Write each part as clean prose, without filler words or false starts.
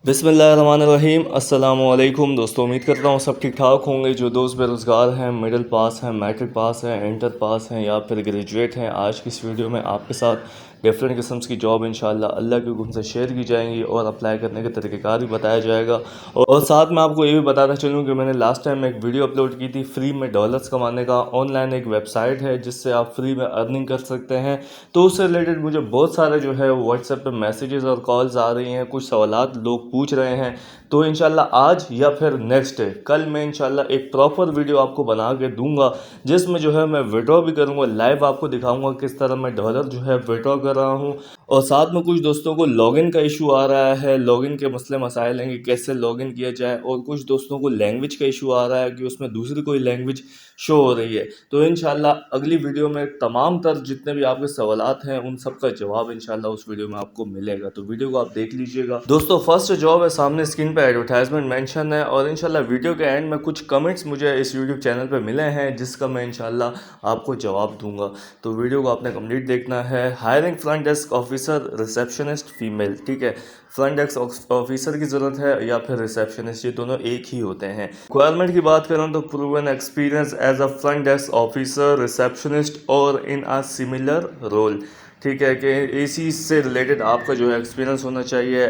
बिस्मिल्लाहिर्रहमानिर्रहीम अस्सलामुअलैकुम दोस्तों, उम्मीद करता हूँ सब ठीक ठाक होंगे। जो दोस्त बेरोज़गार हैं, मिडिल पास हैं, मैट्रिक पास हैं, इंटर पास हैं या फिर ग्रेजुएट हैं, आज की इस वीडियो में आपके साथ डिफरेंट किस्म की जॉब इंशाल्लाह अल्लाह के हुक्म से शेयर की जाएंगी और अप्लाई करने का तरीक़ाकार भी बताया जाएगा। और साथ में आपको ये भी बताता चलूँ कि मैंने लास्ट टाइम एक वीडियो अपलोड की थी फ्री में डॉलर्स कमाने का। ऑनलाइन एक वेबसाइट है जिससे आप फ्री में अर्निंग कर सकते हैं। तो उससे रिलेटेड मुझे बहुत सारे जो है व्हाट्सएप पे मैसेजेस और कॉल्स आ रही हैं, कुछ सवालात लोग पूछ रहे हैं। तो इंशाल्लाह आज या फिर नेक्स्ट डे कल मैं इंशाल्लाह एक प्रॉपर वीडियो आपको बना के दूंगा जिसमें जो है मैं विड्रॉ भी करूंगा, लाइव आपको दिखाऊंगा किस तरह मैं डॉलर जो है विड्रॉ कर रहा हूं। और साथ में कुछ दोस्तों को लॉगिन का इशू आ रहा है, लॉगिन के मसले मसाइल हैं कि कैसे लॉगिन किया जाए, और कुछ दोस्तों को लैंग्वेज का इशू आ रहा है कि उसमें दूसरी कोई लैंग्वेज शो हो रही है। तो इंशाल्लाह अगली वीडियो में तमाम तर जितने भी आपके सवालात हैं उन सब का जवाब इंशाल्लाह उस वीडियो में आपको मिलेगा। तो वीडियो को आप देख लीजिएगा। दोस्तों, फर्स्ट जॉब है, सामने स्क्रीन पे एडवर्टाइजमेंट मेंशन है, और इंशाल्लाह वीडियो के एंड में कुछ कमेंट्स मुझे इस यूट्यूब चैनल पे मिले हैं जिसका मैं इंशाल्लाह आपको जवाब दूंगा। तो वीडियो को आपने कंप्लीट देखना है। Hiring front desk officer, receptionist female, ठीक है। फ्रंट डेस्क ऑफिसर की ज़रूरत है या फिर रिसेप्शनिस्ट, ये दोनों एक ही होते हैं। रिक्वायरमेंट की बात करूँ तो proven experience as a front desk officer, receptionist और इन अ सिमिलर रोल, ठीक है। कि इसी से रिलेटेड आपका जो है एक्सपीरियंस होना चाहिए,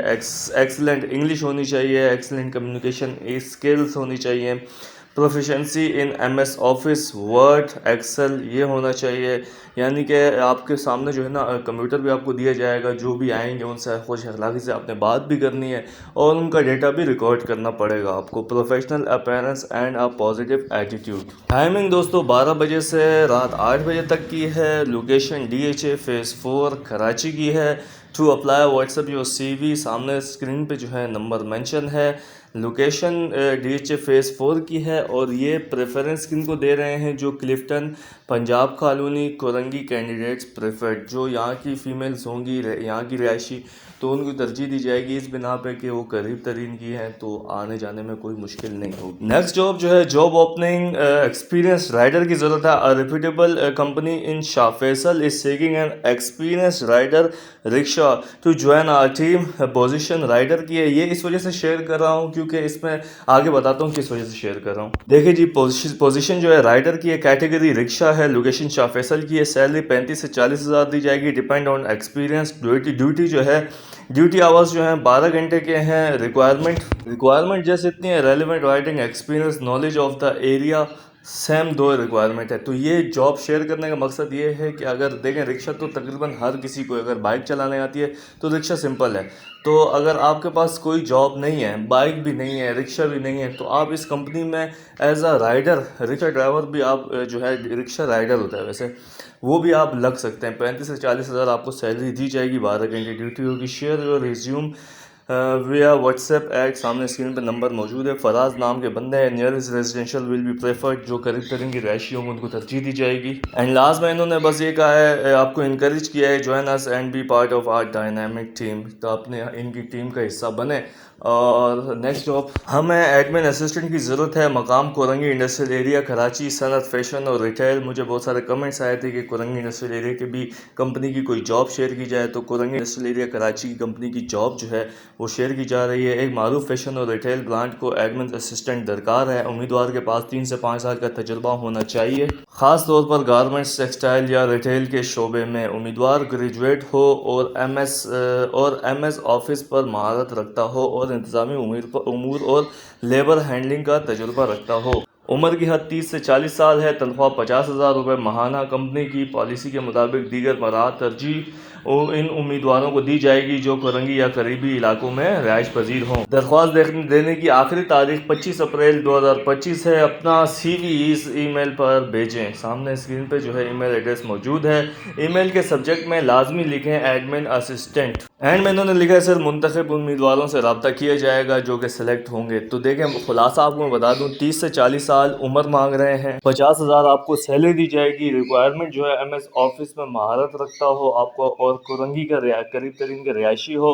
एक्सलेंट इंग्लिश होनी चाहिए, एक्सलेंट कम्युनिकेशन स्किल्स होनी चाहिए, proficiency in MS Office, Word, Excel ये होना चाहिए। यानी कि आपके सामने जो है ना कंप्यूटर भी आपको दिया जाएगा, जो भी आएंगे उनसे खुश अखलाक़ी से आपने बात भी करनी है और उनका डेटा भी रिकॉर्ड करना पड़ेगा आपको। Professional appearance and a positive attitude. Timing दोस्तों 12 बजे से रात 8 बजे तक की है। लोकेशन DHA फेज़ 4 कराची की है। To apply WhatsApp your CV, सामने स्क्रीन पे जो है नंबर मेंशन है। लोकेशन DHA फेज़ 4 की है, और ये प्रेफरेंस किन को दे रहे हैं, जो Clifton, Punjab colony, Korangi candidates preferred, जो यहाँ की फ़ीमेल्स होंगी, यहाँ की रिहायशी, तो उनको तरजीह दी जाएगी इस बिना पे कि वो करीब तरीन की हैं, तो आने जाने में कोई मुश्किल नहीं होगी। नेक्स्ट जॉब जो है, जॉब ओपनिंग, एक्सपीरियंस राइडर की ज़रूरत है। A reputable company in Shah Faisal is seeking an experience rider rickshaw to join our team. Position rider की है। ये इस वजह से शेयर कर रहा हूँ क्योंकि इसमें आगे बताता हूँ किस वजह से शेयर कर रहा हूँ। देखिए जी, पोजीशन जो है राइडर की है, कैटेगरी रिक्शा है, लोकेशन शाह फैसल की है। सैलरी 35 से 40 हज़ार दी जाएगी, डिपेंड ऑन एक्सपीरियंस। ड्यूटी जो है, ड्यूटी आवर्स जो हैं 12 घंटे के हैं। रिक्वायरमेंट जैसे इतनी है, relevant riding experience, knowledge of the area, same 2 requirement है। तो ये जॉब शेयर करने का मकसद ये है कि अगर देखें, रिक्शा तो तकरीबन हर किसी को, अगर बाइक चलाने आती है तो रिक्शा सिंपल है। तो अगर आपके पास कोई जॉब नहीं है, बाइक भी नहीं है, रिक्शा भी नहीं है, तो आप इस कंपनी में as a rider, rickshaw driver भी आप जो है, रिक्शा राइडर होता है वैसे, वो भी आप लग सकते हैं। 35 से 40 हज़ार आपको सैलरी दी जाएगी, 12 घंटे ड्यूटी होगी। शेयर योर रिज्यूम विया व्हाट्सएप ऐड, सामने स्क्रीन पर नंबर मौजूद है। फराज नाम के बंदे हैं। Nearest residential will be preferred, जो करीब तरीन की रहायशी होंगे उनको तरजीह दी जाएगी। एंड लास्ट में इन्होंने बस ये कहा है, आपको इनकरेज किया है, join us and be part of our dynamic team, तो आपने इनकी टीम का हिस्सा बने। और नेक्स्ट जॉब, हमें एडमिन असिस्टेंट की ज़रूरत है। मकाम कोरंगी इंडस्ट्रियल एरिया कराची, सनत, फैशन और रिटेल। मुझे बहुत सारे कमेंट्स आए थे कि कोरंगी इंडस्ट्रियल एरिया के भी कंपनी की कोई जॉब शेयर की जाए, तो कोरंगी इंडस्ट्रियल एरिया कराची की कंपनी की जॉब जो है वो शेयर की जा रही है। एक मारूफ फैशन और रिटेल ब्रांड को एडमिन असिस्टेंट दरकार है। उम्मीदवार के पास 3 से 5 साल का तजुर्बा होना चाहिए, ख़ास तौर पर गारमेंट्स, टेक्सटाइल या रिटेल के शोबे में। उम्मीदवार ग्रेजुएट हो और MS ऑफिस पर महारत रखता हो और इंतज़ामी उमूर और लेबर हैंडलिंग का तजुर्बा रखता हो। उम्र की हद 30 से 40 साल है। तनख्वाह 50,000 रुपये माहाना। कंपनी की पॉलिसी के मुताबिक दीगर मराहत तरजीह इन उम्मीदवारों को दी जाएगी जो कोरंगी या करीबी इलाकों में रिहाइश पजीर हों। दरख्वास्त देने की आखिरी तारीख 25 अप्रैल 2025 है। अपना CV इस ईमेल पर भेजें। सामने स्क्रीन पे जो है ईमेल एड्रेस मौजूद है। ईमेल के सब्जेक्ट में लाजमी लिखें एडमिन असिस्टेंट। एंड में इन्होंने लिखा है, सर मुंतखब उम्मीदवारों से रब्ता किया जाएगा जो कि सिलेक्ट होंगे। तो देखें, खुलासा आपको मैं बता दूं, 30 से 40 साल उम्र मांग रहे हैं, 50,000 आपको सैलरी दी जाएगी। रिक्वायरमेंट जो है MS ऑफिस में महारत रखता हो आपको, और कोरंगी का करीब तरीन का रिहायशी हो,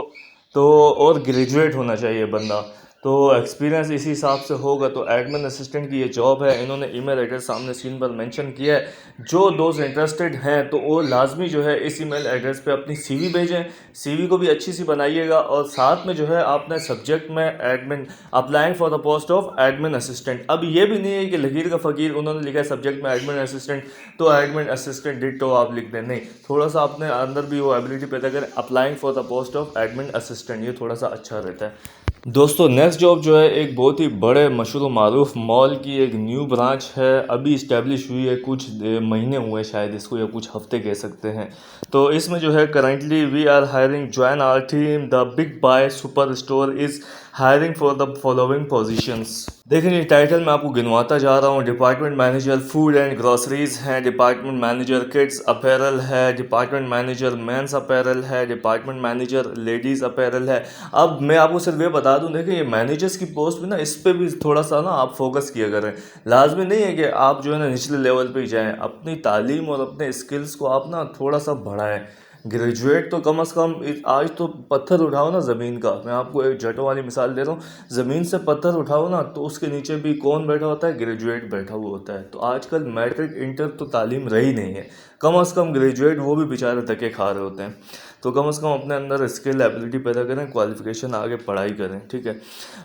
तो और ग्रेजुएट होना चाहिए बंदा। तो एक्सपीरियंस इसी हिसाब से होगा। तो एडमिन असिस्टेंट की ये जॉब है। इन्होंने ईमेल एड्रेस सामने स्क्रीन पर मेंशन किया है। जो दोस्त इंटरेस्टेड हैं तो वो लाजमी जो है इस ईमेल एड्रेस पे अपनी सीवी भेजें। सीवी को भी अच्छी सी बनाइएगा और साथ में जो है आपने सब्जेक्ट में admin applying for the post of admin assistant. अब ये भी नहीं है कि लकीर का फ़कीर उन्होंने लिखा है सब्जेक्ट में एडमिन असिस्टेंट तो एडमिन असिस्टेंट डिटो आप लिख दें, नहीं, थोड़ा सा अपने अंदर भी वो एबिलिटी पैदा करें, applying for the post of admin assistant, ये थोड़ा सा अच्छा रहता है। दोस्तों नेक्स्ट जॉब जो है एक बहुत ही बड़े मशहूर मारूफ मॉल की एक न्यू ब्रांच है, अभी इस्टेब्लिश हुई है, कुछ महीने हुए शायद इसको या कुछ हफ्ते कह सकते हैं। तो इसमें जो है currently we are hiring join our team the Big Buy super store is hiring for the following positions. देखिए ये टाइटल मैं आपको गिनवाता जा रहा हूँ। Department manager food and groceries है, डिपार्टमेंट मैनेजर किड्स अपैरल है, डिपार्टमेंट मैनेजर मेंस अपैरल है, डिपार्टमेंट मैनेजर लेडीज़ अपैरल है। अब मैं आपको सिर्फ ये बता दूं, देखिए ये मैनेजर्स की पोस्ट भी ना, इस पे भी थोड़ा सा ना आप फोकस किया करें। लाजमी नहीं है कि आप जो है ना निचले लेवल पे ही जाएं, अपनी तालीम और अपने स्किल्स को आप ना थोड़ा सा बढ़ाएं। ग्रेजुएट तो कम से कम आज तो पत्थर उठाओ ना ज़मीन का, मैं आपको एक जटों वाली मिसाल दे रहा हूँ, ज़मीन से पत्थर उठाओ ना तो उसके नीचे भी कौन बैठा होता है, ग्रेजुएट बैठा हुआ होता है। तो आजकल मैट्रिक इंटर तो तालीम रही नहीं है, कम से कम ग्रेजुएट वो भी बेचारे धक्के खा रहे होते हैं। तो कम से कम अपने अंदर स्किल एबिलिटी पैदा करें, क्वालिफिकेशन आगे पढ़ाई करें, ठीक है।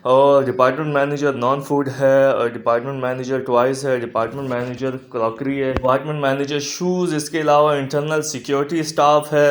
और डिपार्टमेंट मैनेजर नॉन फूड है, और डिपार्टमेंट मैनेजर टॉयज़ है, डिपार्टमेंट मैनेजर क्रॉकरी है, डिपार्टमेंट मैनेजर शूज़, इसके अलावा इंटरनल सिक्योरिटी स्टाफ है,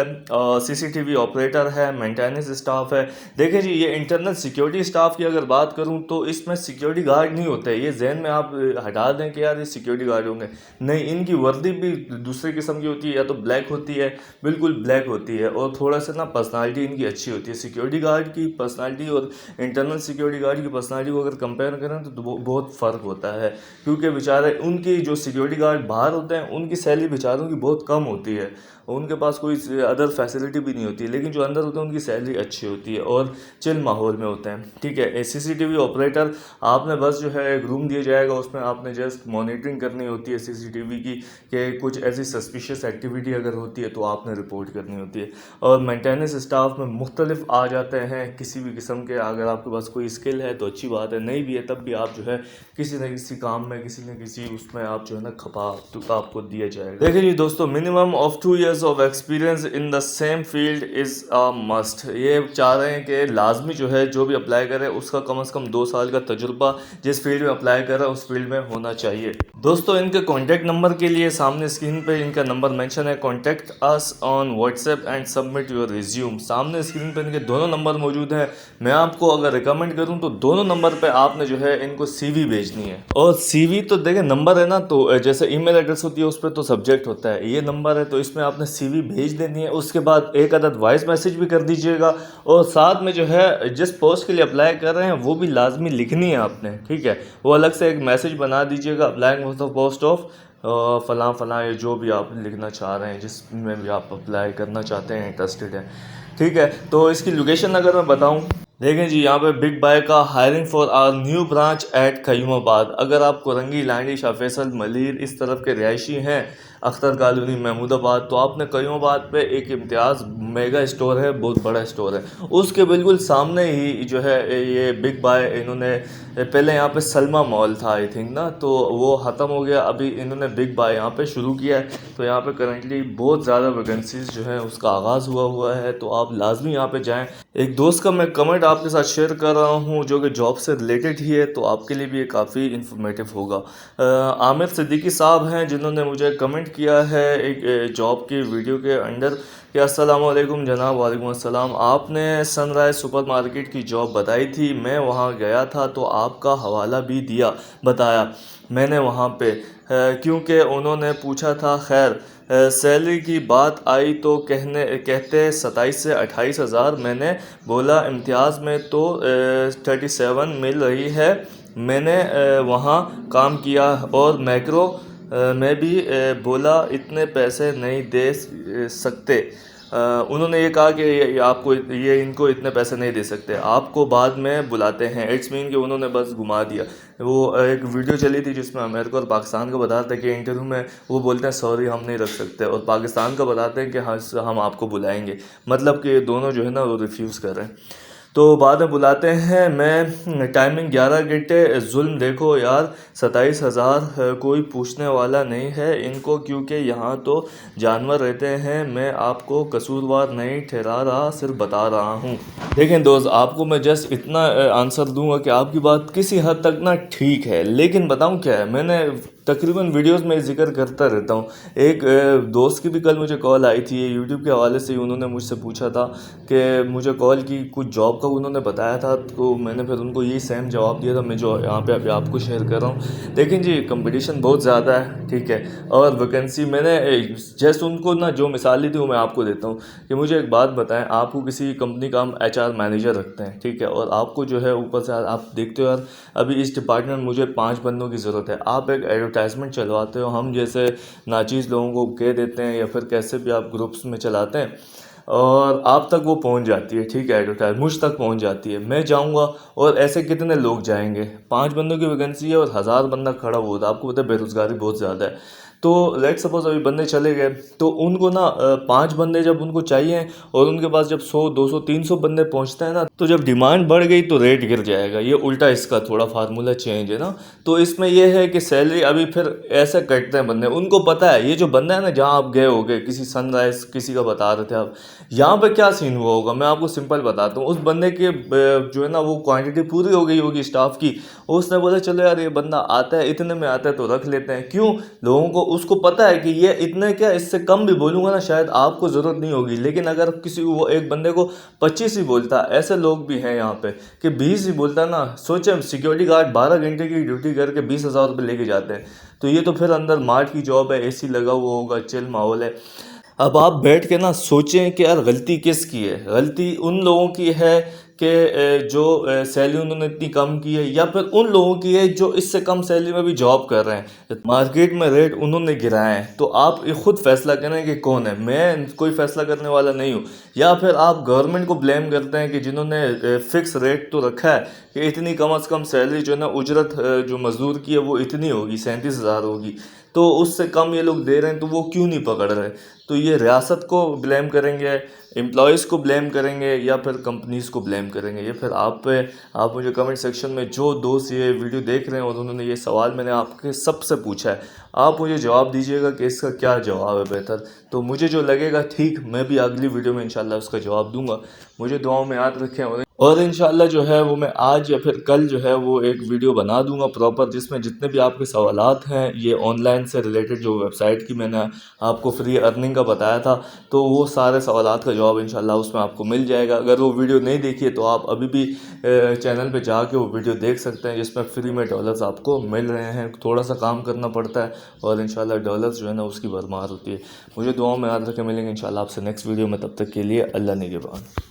सीसीटीवी ऑपरेटर है, मेंटेनेंस स्टाफ है। देखिए जी ये इंटरनल सिक्योरिटी स्टाफ की अगर बात करूं तो इसमें सिक्योरिटी गार्ड नहीं होते, ये जहन में आप हटा दें कि यार ये सिक्योरिटी गार्ड होंगे, नहीं, इनकी वर्दी भी दूसरे किस्म की होती है, या तो ब्लैक होती है, बिल्कुल ब्लैक होती है, और थोड़ा सा ना पर्सनालिटी इनकी अच्छी होती है। सिक्योरिटी गार्ड की पर्सनालिटी और इंटरनल सिक्योरिटी गार्ड की पर्सनालिटी को अगर कंपेयर करें तो बहुत फ़र्क होता है, क्योंकि बेचारे उनकी जो सिक्योरिटी गार्ड बाहर होते हैं उनकी सैलरी बेचारों की बहुत कम होती है, उनके पास कोई अदर फैसिलिटी भी नहीं होती है, लेकिन जो अंदर होते हैं उनकी सैलरी अच्छी होती है और चिल माहौल में होते हैं, ठीक है। सीसीटीवी ऑपरेटर आपने बस जो है एक रूम दिया जाएगा, उसमें आपने जस्ट मॉनिटरिंग करनी होती है सीसीटीवी की, कि कुछ ऐसी सस्पिशियस एक्टिविटी अगर होती है तो आपने रिपोर्ट करनी होती है। और मेंटेनेंस स्टाफ में मुख्तलिफ आ जाते हैं किसी भी किस्म के, अगर आपके पास कोई स्किल है तो अच्छी बात है, नहीं भी है तब भी आप जो है किसी न किसी काम में, किसी न किसी उसमें आप जो है ना खपा तो आपको दिया जाएगा। देखिए जी दोस्तों, minimum of 2 years of experience in the same field is a must. ये चाह रहे हैं कि लाजमी जो है जो भी अप्लाई करे उसका कम से कम 2 साल का तजुर्बा जिस फील्ड में अप्लाई कर रहा है उस फील्ड में होना चाहिए। दोस्तों इनके कॉन्टैक्ट नंबर के लिए सामने स्क्रीन पे इनका नंबर मेंशन है, contact us on WhatsApp and submit your resume. सामने स्क्रीन पे इनके दोनों नंबर मौजूद हैं। मैं आपको अगर रिकमेंड करूं तो दोनों नंबर पे आपने जो है इनको सीवी भेजनी है। और सीवी तो देखें नंबर है ना, तो जैसे ईमेल एड्रेस होती है उस पर तो सब्जेक्ट होता है, ये नंबर है तो इसमें आपने सीवी भेज देनी है। उसके बाद एक अदद वॉइस मैसेज भी कर दीजिएगा, और साथ में जो है जिस पोस्ट के लिए अप्लाई कर रहे हैं वो भी लाजमी लिखनी है आपने, ठीक है। वो अलग से एक मैसेज बना दीजिएगा, applying for the post of फलां फलां, ये जो भी आप लिखना चाह रहे हैं, जिसमें भी आप अप्लाई करना चाहते हैं, इंटरेस्टेड हैं, ठीक है। तो इसकी लोकेशन अगर मैं बताऊं, देखें जी यहाँ पे बिग बाय का hiring for our new branch at Qayyumabad. अगर आप कोरंगी, लांडी, शाह फैसल, मलीर इस तरफ के रिहायशी हैं, अख्तर कॉलोनी, महमूदाबाद, तो आपने कयूमाबाद पे एक इम्तियाज़ मेगा स्टोर है, बहुत बड़ा स्टोर है, उसके बिल्कुल सामने ही जो है ये बिग बाय, इन्होंने पहले यहाँ पे सलमा मॉल था आई थिंक ना, तो वो ख़त्म हो गया, अभी इन्होंने बिग बाय यहाँ पे शुरू किया है। तो यहाँ पे करंटली बहुत ज़्यादा वैकेंसीज जो है उसका आगाज़ हुआ है, तो आप लाजमी यहाँ पे जाएँ। एक दोस्त का मैं कमेंट आपके साथ शेयर कर रहा हूँ जो कि जॉब से रिलेटेड ही है, तो आपके लिए भी ये काफ़ी इंफॉर्मेटिव होगा। आमिर सिद्दीकी साहब हैं जिन्होंने मुझे कमेंट किया है एक जॉब की वीडियो के अंडर कि अस्सलाम वालेकुम जनाब। वालेकुम अस्सलाम। आपने सनराइज सुपरमार्केट की जॉब बताई थी, मैं वहाँ गया था तो आपका हवाला भी बताया मैंने वहाँ पे, क्योंकि उन्होंने पूछा था। खैर सैलरी की बात आई तो कहते 27 से 28 हज़ार। मैंने बोला इम्तियाज़ में तो 37 मिल रही है। मैंने वहाँ काम किया और मैक्रो मैं भी बोला इतने पैसे नहीं दे सकते। उन्होंने ये कहा कि ये इनको इतने पैसे नहीं दे सकते, आपको बाद में बुलाते हैं। इट्स मीन कि उन्होंने बस घुमा दिया। वो एक वीडियो चली थी जिसमें अमेरिका और पाकिस्तान का बताते हैं कि इंटरव्यू में वो बोलते हैं सॉरी हम नहीं रख सकते, और पाकिस्तान का बताते हैं कि हाँ हम आपको बुलाएंगे, मतलब कि दोनों जो है ना वो रिफ्यूज़ कर रहे हैं। तो बाद में बुलाते हैं। मैं टाइमिंग 11 घंटे। जुल्म देखो यार, 27,000 कोई पूछने वाला नहीं है इनको, क्योंकि यहाँ तो जानवर रहते हैं। मैं आपको कसूरवार नहीं ठहरा रहा, सिर्फ बता रहा हूँ। देखें दोस्त, आपको मैं जस्ट इतना आंसर दूंगा कि आपकी बात किसी हद तक ना ठीक है, लेकिन बताऊँ क्या है, मैंने तकरीबन वीडियोस में जिक्र करता रहता हूँ। एक दोस्त की भी कल मुझे कॉल आई थी, यूट्यूब के हवाले से ही उन्होंने मुझसे पूछा था कि मुझे कॉल की कुछ जॉब का उन्होंने बताया था, तो मैंने फिर उनको यही सेम जवाब दिया था मैं जो यहाँ पे अभी आपको शेयर कर रहा हूँ। लेकिन जी कंपटीशन बहुत ज़्यादा है, ठीक है। और वैकेंसी मैंने जस्ट उनको ना जो मिसाल ली थी वो मैं आपको देता हूँ कि मुझे एक बात बताएं, आपको किसी कंपनी का हम HR मैनेजर रखते हैं, ठीक है, और आपको जो है ऊपर से आप देखते हो यार अभी इस डिपार्टमेंट में मुझे 5 बंदों की ज़रूरत है। आप एक एडवर्टाइजमेंट चलवाते हो, हम जैसे नाचीज़ लोगों को कह देते हैं या फिर कैसे भी आप ग्रुप्स में चलाते हैं, और आप तक वो पहुंच जाती है, ठीक है, एडवर्टाइज मुझ तक पहुंच जाती है। मैं जाऊंगा और ऐसे कितने लोग जाएंगे? 5 बंदों की वैकेंसी है और 1000 बंदा खड़ा हुआ था। आपको पता है बेरोजगारी बहुत ज़्यादा है। तो लेट सपोज अभी बंदे चले गए, तो उनको ना 5 बंदे जब उनको चाहिए और उनके पास जब 100 200 300 बंदे पहुंचते हैं ना, तो जब डिमांड बढ़ गई तो रेट गिर जाएगा। ये उल्टा इसका थोड़ा फार्मूला चेंज है ना। तो इसमें यह है कि सैलरी अभी फिर ऐसे कटते हैं बंदे, उनको पता है ये जो बंदा है ना, जहाँ आप गए होगे किसी सनराइज किसी का बता रहे थे आप, यहाँ पे क्या सीन हुआ होगा मैं आपको सिंपल बताता हूँ। उस बंदे के जो है ना वो क्वांटिटी पूरी हो गई होगी स्टाफ की, उसने बोला चलो यार ये बंदा आता है, इतने में आता है तो रख लेते हैं। क्यों? लोगों को उसको पता है कि ये इतने क्या, इससे कम भी बोलूँगा ना शायद आपको ज़रूरत नहीं होगी, लेकिन अगर किसी वो एक बंदे को 25 ही बोलता, ऐसे लोग भी हैं यहाँ पे कि 20 ही बोलता ना, सोचे सिक्योरिटी गार्ड 12 घंटे की ड्यूटी करके 20,000 रुपये लेके जाते हैं, तो ये तो फिर अंदर मार्ट की जॉब है, AC लगा हुआ होगा, चिल माहौल है। अब आप बैठ के ना सोचें कि यार गलती किसकी है? गलती उन लोगों की है कि जो सैलरी उन्होंने इतनी कम की है, या फिर उन लोगों की है जो इससे कम सैलरी में भी जॉब कर रहे हैं, मार्केट में रेट उन्होंने गिराए हैं। तो आप ये खुद फैसला करें कि कौन है, मैं कोई फैसला करने वाला नहीं हूँ। या फिर आप गवर्नमेंट को ब्लेम करते हैं कि जिन्होंने फिक्स रेट तो रखा है कि इतनी कम से कम सैलरी जो है ना, उजरत जो मजदूर की है वो इतनी होगी, 37,000 होगी, तो उससे कम ये लोग दे रहे हैं, तो वो क्यों नहीं पकड़ रहे? तो ये रियासत को ब्लेम करेंगे, एम्प्लॉयज़ को ब्लेम करेंगे, या फिर कंपनीज़ को ब्लेम करेंगे? ये फिर आप पे। आप मुझे कमेंट सेक्शन में जो दोस्त ये वीडियो देख रहे हैं और उन्होंने ये सवाल मैंने आपके सबसे पूछा है, आप मुझे जवाब दीजिएगा कि इसका क्या जवाब है बेहतर। तो मुझे जो लगेगा ठीक, मैं भी अगली वीडियो में इंशाल्लाह उसका जवाब दूंगा। मुझे दुआओं में याद रखें, और इंशाल्लाह जो है वो मैं आज या फिर कल जो है वो एक वीडियो बना दूंगा प्रॉपर, जिसमें जितने भी आपके सवालात हैं ये ऑनलाइन से रिलेटेड, जो वेबसाइट की मैंने आपको फ्री अर्निंग का बताया था, तो वो सारे सवालात का जवाब इंशाल्लाह उसमें आपको मिल जाएगा। अगर वो वीडियो नहीं देखी है तो आप अभी भी चैनल पे जाके वो वीडियो देख सकते हैं, जिसमें फ्री में डॉलर्स आपको मिल रहे हैं। थोड़ा सा काम करना पड़ता है और इंशाल्लाह डॉलर्स जो है ना उसकी भरमार होती है। मुझे दुआओं में याद रखें, मिलेंगे इंशाल्लाह आपसे नेक्स्ट वीडियो में, तब तक के लिए अल्लाह निगहबान।